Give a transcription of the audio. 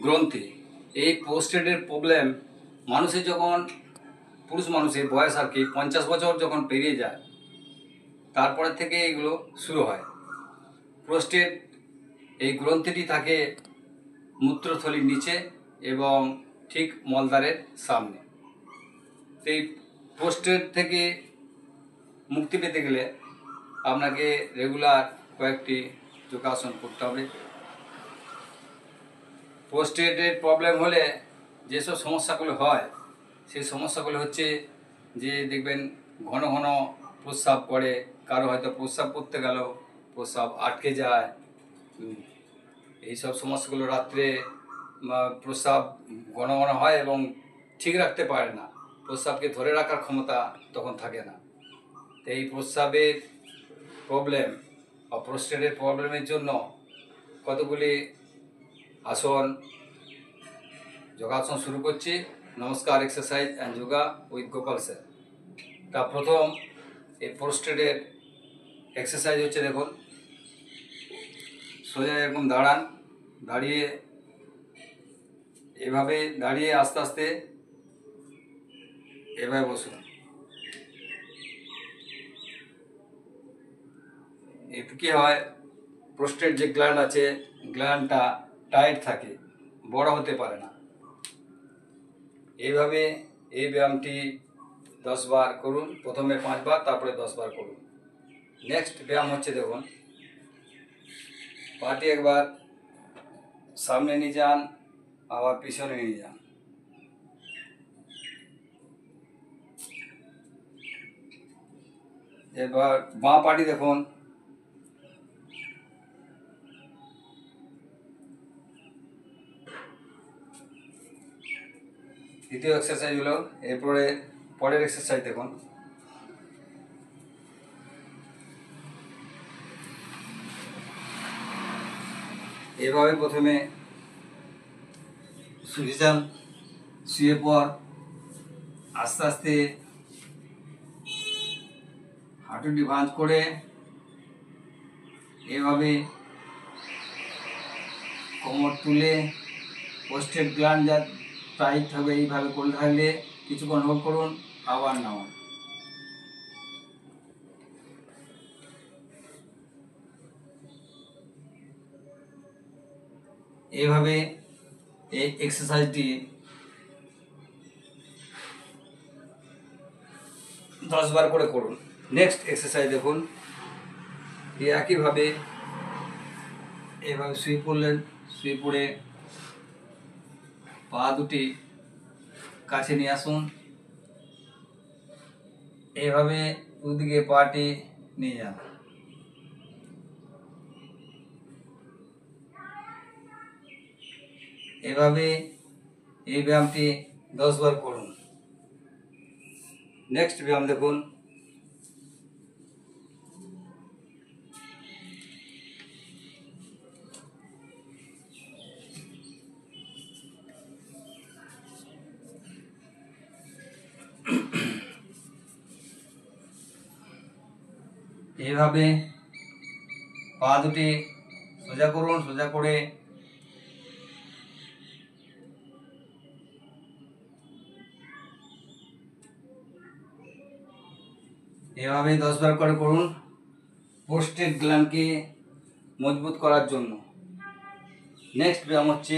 গ্রন্থি। এই প্রোস্টেটের প্রবলেম মানুষের যখন পুরুষ মানুষের বয়স আর কি 50 বছর যখন পেরিয়ে যায় তারপরে থেকে এগুলো শুরু হয়। প্রোস্টেট এই গ্রন্থিটি থাকে মূত্রথলির নিচে এবং ঠিক মলদ্বারের সামনে। এই প্রোস্টেট থেকে মুক্তি পেতে গেলে আপনাকে রেগুলার কয়েকটি যোগাসন করতে হবে। প্রোস্টেটের প্রবলেম হলে যেসব সমস্যাগুলো হয় সেই সমস্যাগুলো হচ্ছে যে দেখবেন ঘন ঘন প্রস্রাব করে, কারো হয়তো প্রস্রাব করতে গেল প্রস্রাব আটকে যায়। এইসব সমস্যাগুলো রাত্রে প্রস্রাব ঘন ঘন হয় এবং ঠিক রাখতে পারে না, প্রস্রাবকে ধরে রাখার ক্ষমতা তখন থাকে না। তো এই প্রস্রাবের প্রবলেম বা প্রোস্টেটের প্রবলেমের জন্য কতগুলি আসন যোগাসন শুরু করছি। নমস্কার, exercise and yoga with Gopal sir. তা প্রথম এই প্রোস্টেটের এক্সারসাইজ হচ্ছে, দেখুন সোজা এরকম দাঁড়ান, দাঁড়িয়ে এভাবে দাঁড়িয়ে আস্তে আস্তে এভাবে বসুন। এতে কি হয়, প্রোস্টেট যে গ্ল্যান্ড আছে গ্ল্যান্ডটা টাইট থাকে, বড় হতে পারে না। এইভাবে এই ব্যায়ামটি 10 বার করুন, প্রথমে 5 বার তারপরে 10 বার করুন। নেক্সট ব্যায়াম হচ্ছে, দেখুন পাটি একবার সামনে নিয়ে যান, আবার পিছনে নিয়ে যান। এবার বাঁ পাটি দেখুন দ্বিতীয় এক্সারসাইজ হলো। এরপরে পরের এক্সারসাইজ দেখুন, এভাবে প্রথমে শুয়ে যান, শুয়ে পর আস্তে আস্তে হাঁটুটি ভাঁজ করে এভাবে কোমর তুলে প্রোস্টেট গ্ল্যান্ড যা টাইট হবে এইভাবে করে থাকলে কিছুক্ষণ হোল্ড করুন, আবার নামান। এইভাবে এই এক্সারসাইজটি 10 বার করে করুন। নেক্সট এক্সারসাইজ দেখুন, একইভাবে এভাবে শুয়ে পড়লেন, শুয়ে পড়ে পা দুটি কাছে নিয়ে আসুন, এভাবে দুদিকে পাটি নিয়ে যান। এভাবে এই ব্যায়ামটি 10 বার করুন। নেক্সট ব্যায়াম দেখুন, এইভাবে পা দুটি সোজা করুন, সোজা করে এভাবে 10 বার করে করুন প্রোস্টেট গ্ল্যান্ডকে মজবুত করার জন্য। নেক্সট ব্যায়াম হচ্ছে